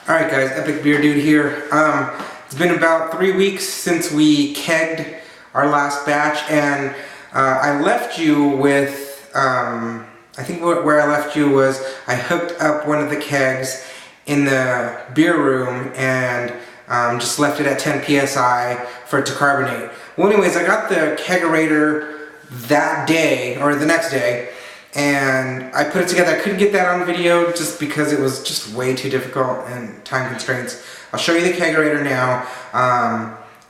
Alright guys, Epic Beer Dude here. It's been about 3 weeks since we kegged our last batch, and I left you with, I think where I left you was I hooked up one of the kegs in the beer room and just left it at 10 psi for it to carbonate. Well anyways, I got the kegerator that day, or the next day, and I put it together. I couldn't get that on video just because it was just way too difficult and time constraints. I'll show you the kegerator now.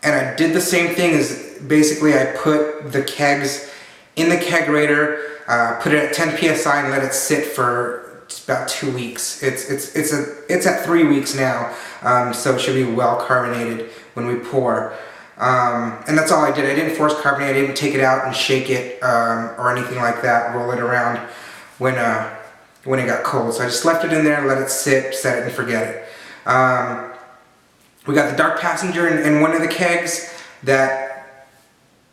And I did the same thing as basically I put the kegs in the kegerator, put it at 10 psi and let it sit for about 2 weeks. It's at 3 weeks now, so it should be well carbonated when we pour. And that's all I did. I didn't force carbonate. I didn't take it out and shake it or anything like that, roll it around when it got cold. So I just left it in there, let it sit, set it and forget it. We got the Dark Passenger in one of the kegs that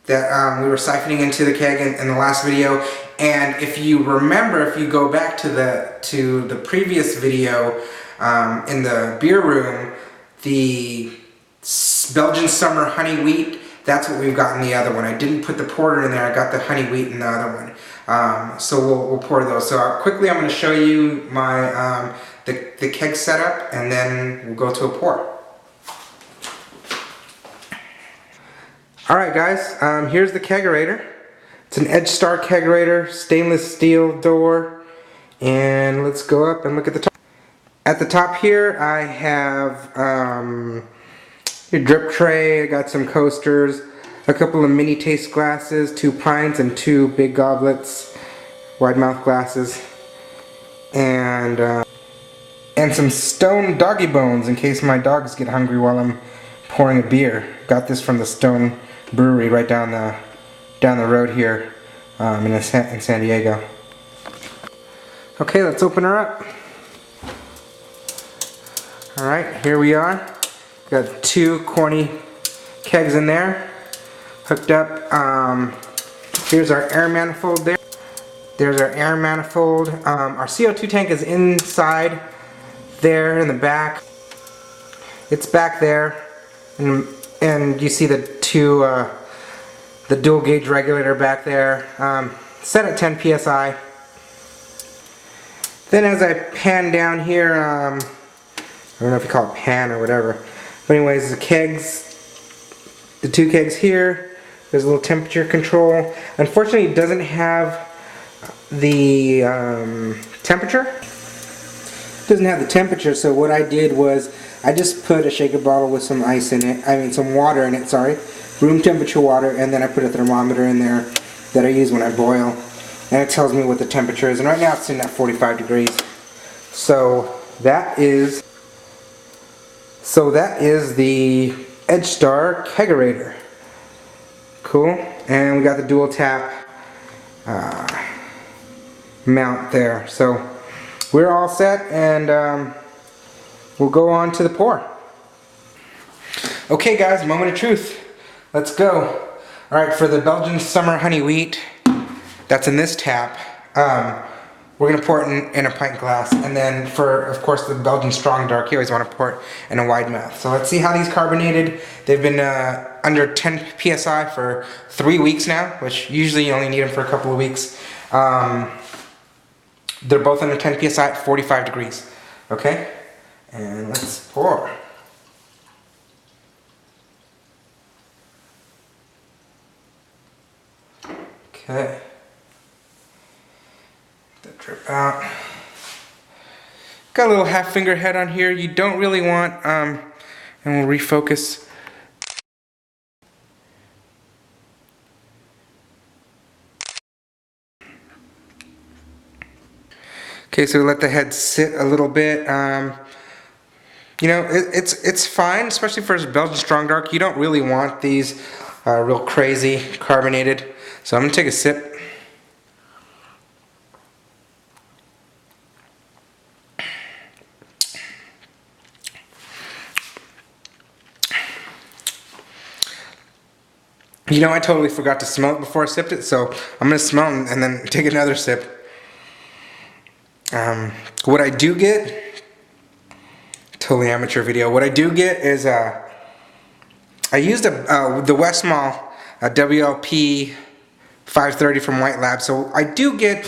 we were siphoning into the keg in the last video. And if you remember, if you go back to the previous video in the beer room, the Belgian Summer Honey Wheat, that's what we've got in the other one. I didn't put the porter in there, I got the honey wheat in the other one. So we'll pour those. So quickly I'm going to show you my the keg setup, and then we'll go to a pour. Alright guys, here's the kegerator. It's an Edge Star kegerator, stainless steel door, and let's go up and look at the top. At the top here I have your drip tray. I got some coasters, a couple of mini taste glasses, 2 pints and 2 big goblets, wide mouth glasses, and some stone doggy bones in case my dogs get hungry while I'm pouring a beer. Got this from the Stone Brewery right down the road here in San Diego. Okay, let's open her up. Alright, here we are. Got 2 corny kegs in there, hooked up. Here's our air manifold there. There's our air manifold. Our CO2 tank is inside there in the back. It's back there, and you see the the dual gauge regulator back there, set at 10 psi. Then as I pan down here, I don't know if you call it pan or whatever. But anyways, the kegs, the 2 kegs here, there's a little temperature control. Unfortunately, it doesn't have the temperature. It doesn't have the temperature, so what I did was I just put a shaker bottle with some ice in it, some water in it, sorry, room temperature water, and then I put a thermometer in there that I use when I boil, and it tells me what the temperature is, and right now it's sitting at 45 degrees. So that is the Edge Star kegerator. Cool. And we got the dual tap mount there. So we're all set, and we'll go on to the pour. Okay guys, moment of truth. Let's go. Alright, for the Belgian Summer Honey Wheat, that's in this tap. We're going to pour it in a pint glass, and then for, of course, the Belgian Strong Dark, you always want to pour it in a wide mouth. So let's see how these carbonated. They've been under 10 psi for 3 weeks now, which usually you only need them for a couple of weeks. They're both under 10 psi at 45 degrees. Okay? And let's pour. Okay. Drip out. Got a little half finger head on here. You don't really want, and we'll refocus. Okay, so we let the head sit a little bit. You know, it's fine, especially for Belgian Strong Dark. You don't really want these real crazy carbonated. So I'm gonna take a sip. You know, I totally forgot to smell it before I sipped it, so I'm going to smell it and then take another sip. What I do get totally amateur video. What I do get is I used the Westmall WLP 530 from White Lab, so I do get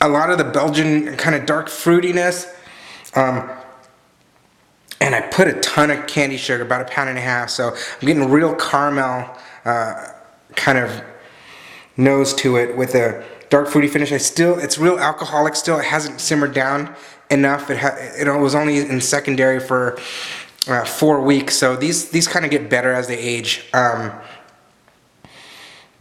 a lot of the Belgian kind of dark fruitiness, and I put a ton of candy sugar, about 1.5 pounds, so I'm getting real caramel kind of nose to it with a dark fruity finish. It's real alcoholic still. It hasn't simmered down enough. It was only in secondary for 4 weeks, so these kind of get better as they age. But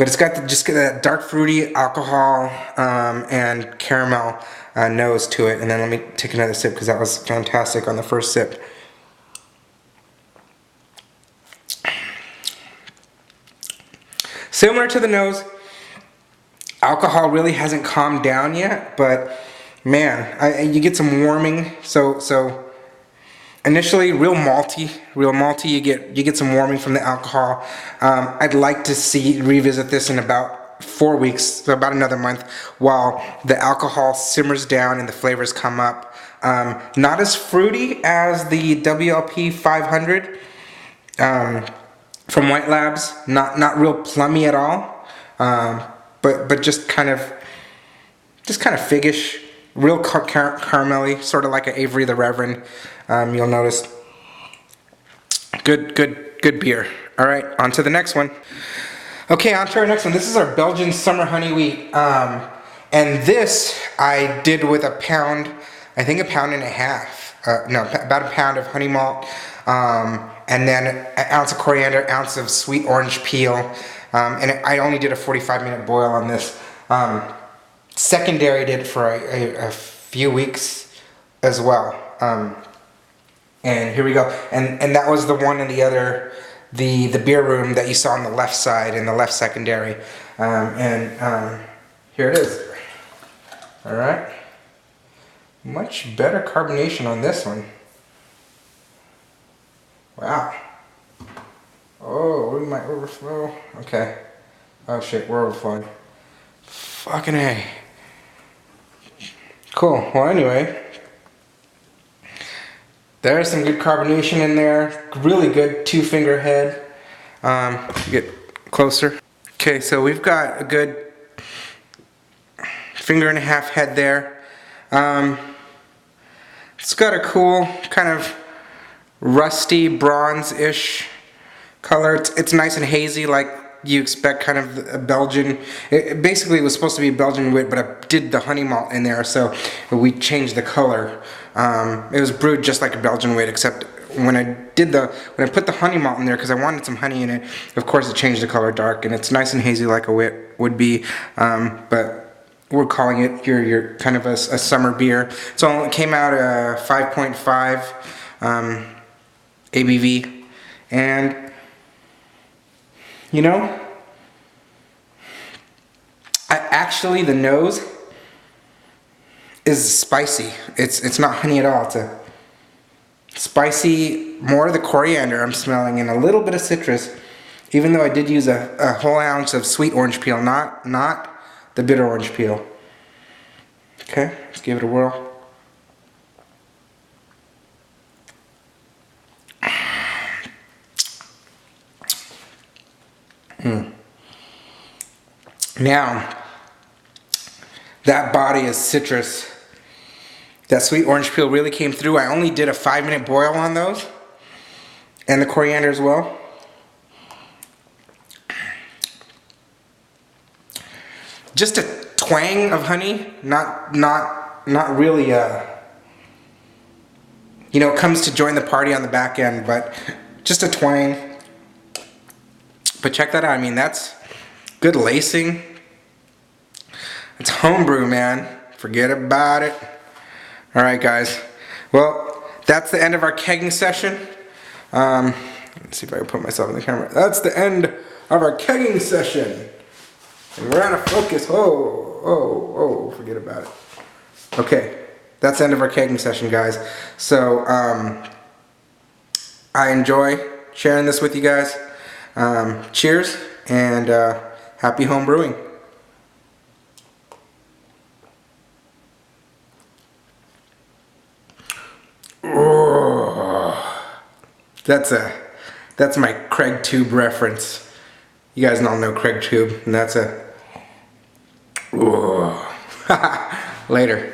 it's got just that dark fruity alcohol and caramel nose to it. And then let me take another sip because that was fantastic on the first sip. Similar to the nose, alcohol really hasn't calmed down yet, but man, you get some warming. So initially real malty. You get some warming from the alcohol. I'd like to revisit this in about 4 weeks, so about another month, while the alcohol simmers down and the flavors come up. Not as fruity as the WLP 500 from White Labs. Not real plummy at all. But just kind of figgish, real caramelly, sort of like an Avery the Reverend. You'll notice. Good beer. All right, on to the next one. Okay, on to our next one. This is our Belgian Summer Honey Wheat, and this I did with a pound, I think 1.5 pounds. No, about 1 pound of honey malt, and then an ounce of coriander, ounce of sweet orange peel. And I only did a 45-minute boil on this. Secondary did for a few weeks as well. And here we go. And that was the one in the other, the beer room that you saw on the left side in the left secondary. Here it is. All right. Much better carbonation on this one. Wow. Oh, we might overflow. Okay. Oh shit, we're overflowing. Fucking A. Cool. Well, anyway. There's some good carbonation in there. Really good 2-finger head. Get closer. Okay, so we've got a good 1.5 finger head there. It's got a cool kind of rusty bronze-ish color. It's nice and hazy, like you expect, kind of a Belgian. It basically was supposed to be a Belgian wit, but I did the honey malt in there, so we changed the color. It was brewed just like a Belgian wit, except when I put the honey malt in there, because I wanted some honey in it, of course it changed the color dark, and it's nice and hazy like a wit would be. But we're calling it your kind of a summer beer. So it came out 5.5 ABV, and you know, actually the nose is spicy. It's not honey at all. It's a spicy, more of the coriander I'm smelling, and a little bit of citrus, even though I did use a whole ounce of sweet orange peel, not the bitter orange peel. Okay, let's give it a whirl. Now, that body is citrus. That sweet orange peel really came through. I only did a 5-minute boil on those, and the coriander as well. Just a twang of honey, not really you know, it comes to join the party on the back end, but just a twang. But check that out. I mean, that's good lacing. It's homebrew, man. Forget about it. All right, guys. Well, that's the end of our kegging session. Let's see if I can put myself in the camera. That's the end of our kegging session. And we're out of focus. Oh, forget about it. Okay, that's the end of our kegging session, guys. So, I enjoy sharing this with you guys. Cheers, and happy home brewing. Oh. That's my Craig tube reference. You guys all know Craig tube, and that's a... Later.